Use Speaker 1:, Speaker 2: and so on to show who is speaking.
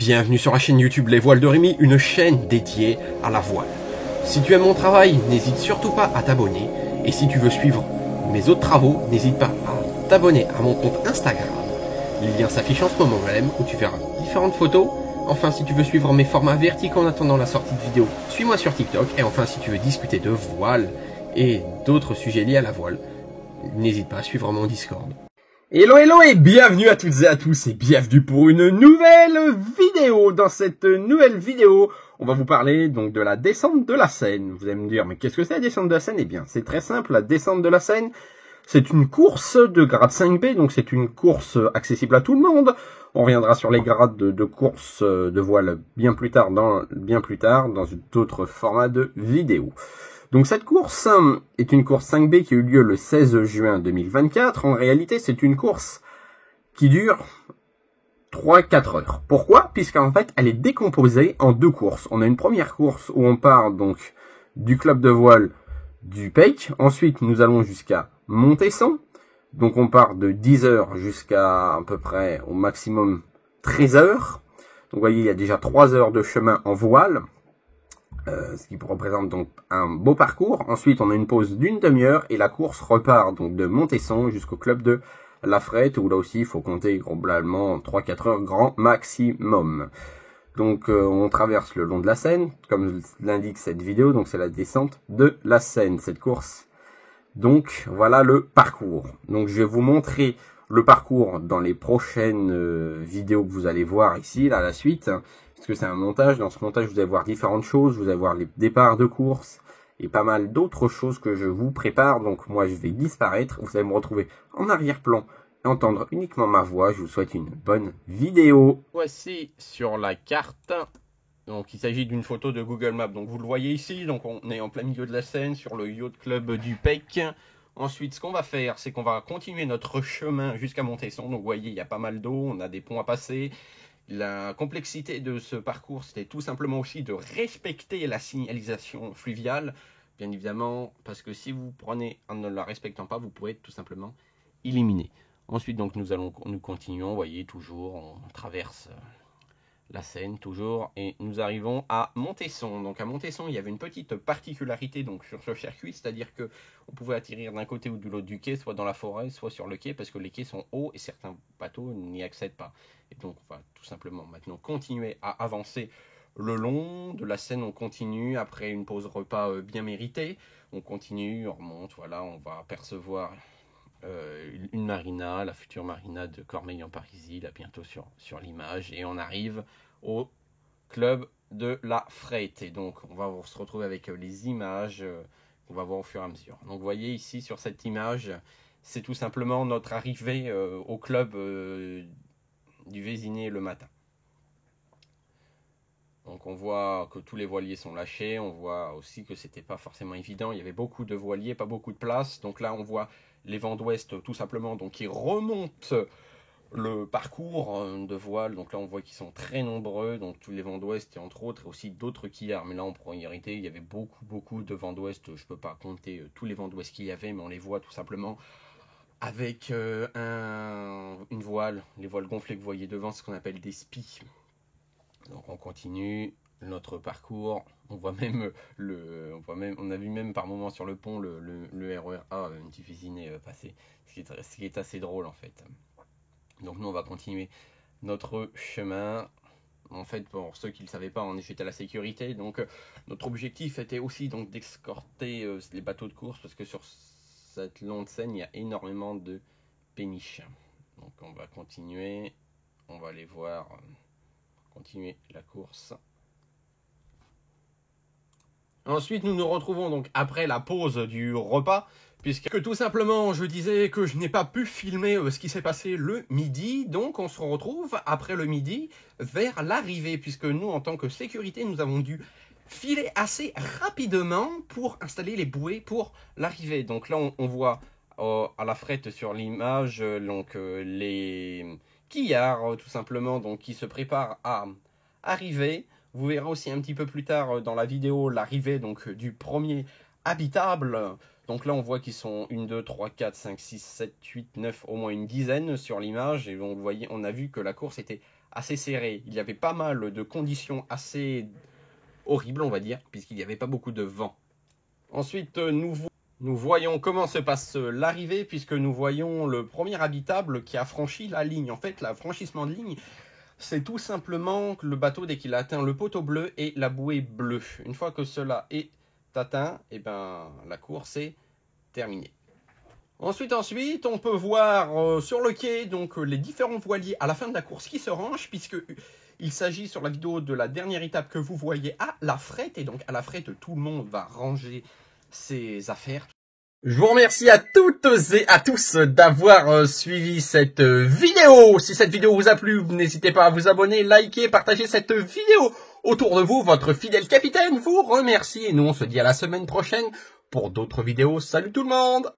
Speaker 1: Bienvenue sur la chaîne YouTube Les Voiles de Rémi, une chaîne dédiée à la voile. Si tu aimes mon travail, n'hésite surtout pas à t'abonner. Et si tu veux suivre mes autres travaux, n'hésite pas à t'abonner à mon compte Instagram. Le lien s'affiche en ce moment même où tu verras différentes photos. Enfin, si tu veux suivre mes formats verticaux en attendant la sortie de vidéo, suis-moi sur TikTok. Et enfin, si tu veux discuter de voile et d'autres sujets liés à la voile, n'hésite pas à suivre mon Discord. Hello hello et bienvenue à toutes et à tous et bienvenue pour une nouvelle vidéo. Dans cette nouvelle vidéo, on va vous parler donc de la descente de la Seine. Vous allez me dire, mais qu'est-ce que c'est la descente de la Seine? Eh bien, c'est très simple, la descente de la Seine, c'est une course de grade 5B, donc c'est une course accessible à tout le monde. On reviendra sur les grades de course de voile bien plus tard dans d'autres formats de vidéos. Donc cette course est une course 5B qui a eu lieu le 16 juin 2024. En réalité, c'est une course qui dure 3-4 heures. Pourquoi? Puisqu'en fait, elle est décomposée en deux courses. On a une première course où on part donc du club de voile du Pecq. Ensuite, nous allons jusqu'à Montesson. Donc on part de 10 heures jusqu'à à peu près au maximum 13 heures. Donc vous voyez, il y a déjà 3 heures de chemin en voile. Ce qui représente donc un beau parcours. Ensuite, on a une pause d'une demi-heure et la course repart donc de Montesson jusqu'au club de La Frette, où là aussi il faut compter globalement 3-4 heures grand maximum. Donc on traverse le long de la Seine, comme l'indique cette vidéo, donc c'est la descente de la Seine, cette course. Donc voilà le parcours. Donc je vais vous montrer le parcours dans les prochaines vidéos que vous allez voir ici, là, à la suite. Parce que c'est un montage. Dans ce montage, vous allez voir différentes choses. Vous allez voir les départs de course et pas mal d'autres choses que je vous prépare. Donc moi, je vais disparaître. Vous allez me retrouver en arrière-plan et entendre uniquement ma voix. Je vous souhaite une bonne vidéo. Voici sur la carte. Donc il s'agit d'une photo de Google Maps. Donc vous le voyez ici. Donc on est en plein milieu de la Seine sur le yacht club du Pecq. Ensuite, ce qu'on va faire, c'est qu'on va continuer notre chemin jusqu'à Montesson. Donc vous voyez, il y a pas mal d'eau. On a des ponts à passer. La complexité de ce parcours, c'était tout simplement aussi de respecter la signalisation fluviale, bien évidemment, parce que si vous prenez en ne la respectant pas, vous pourrez tout simplement éliminer. Ensuite, donc, nous continuons, vous voyez, toujours, on traverse la Seine, toujours, et nous arrivons à Montesson. Donc à Montesson, il y avait une petite particularité donc sur ce circuit, c'est-à-dire que on pouvait atterrir d'un côté ou de l'autre du quai, soit dans la forêt, soit sur le quai, parce que les quais sont hauts et certains bateaux n'y accèdent pas. Et donc on va tout simplement maintenant continuer à avancer le long de la Seine. On continue après une pause repas bien méritée. On continue, on remonte, voilà, on va apercevoir une marina, la future marina de Cormeilles-en-Parisis, là bientôt sur l'image, et on arrive au club de La Frette. Et donc on va se retrouver avec les images qu'on va voir au fur et à mesure. Donc vous voyez ici sur cette image, c'est tout simplement notre arrivée au club du Vésiné le matin. Donc on voit que tous les voiliers sont lâchés, on voit aussi que c'était pas forcément évident, il y avait beaucoup de voiliers, pas beaucoup de place. Donc là on voit les vents d'ouest tout simplement donc qui remontent le parcours de voile. Donc là on voit qu'ils sont très nombreux, donc tous les vents d'ouest et entre autres aussi d'autres quillards. Mais là en priorité il y avait beaucoup de vents d'ouest, je peux pas compter tous les vents d'ouest qu'il y avait, mais on les voit tout simplement avec une voile, les voiles gonflées que vous voyez devant, ce qu'on appelle des spies. Donc on continue notre parcours. On voit même on a vu même par moment sur le pont le RER du Vésiné passer, ce qui est assez drôle en fait. Donc nous on va continuer notre chemin. En fait, pour ceux qui ne le savaient pas, on était à la sécurité. Donc notre objectif était aussi donc d'escorter les bateaux de course, parce que sur cette longue Seine, il y a énormément de péniches. Donc on va continuer, on va aller voir. Continuer la course. Ensuite, nous nous retrouvons donc après la pause du repas, puisque tout simplement, je disais que je n'ai pas pu filmer ce qui s'est passé le midi. Donc, on se retrouve après le midi vers l'arrivée, puisque nous, en tant que sécurité, nous avons dû filer assez rapidement pour installer les bouées pour l'arrivée. Donc là, on voit à la frette sur l'image donc les quillards tout simplement donc qui se préparent à arriver. Vous verrez aussi un petit peu plus tard dans la vidéo l'arrivée donc du premier habitable. Donc là on voit qu'ils sont 1, 2, 3, 4, 5, 6, 7, 8, 9, au moins une dizaine sur l'image. Et donc vous voyez, on a vu que la course était assez serré. Il y avait pas mal de conditions assez horribles, on va dire, puisqu'il n'y avait pas beaucoup de vent. Ensuite, nous voyons comment se passe l'arrivée, puisque nous voyons le premier habitable qui a franchi la ligne. En fait, le franchissement de ligne, c'est tout simplement le bateau dès qu'il a atteint le poteau bleu et la bouée bleue. Une fois que cela est atteint, et ben, la course est terminée. Ensuite, on peut voir sur le quai donc les différents voiliers à la fin de la course qui se rangent, puisque il s'agit sur la vidéo de la dernière étape que vous voyez à la frette, et donc à la frette, tout le monde va ranger ses affaires. Je vous remercie à toutes et à tous d'avoir suivi cette vidéo. Si cette vidéo vous a plu, n'hésitez pas à vous abonner, liker, partager cette vidéo autour de vous. Votre fidèle capitaine vous remercie et nous on se dit à la semaine prochaine pour d'autres vidéos. Salut tout le monde!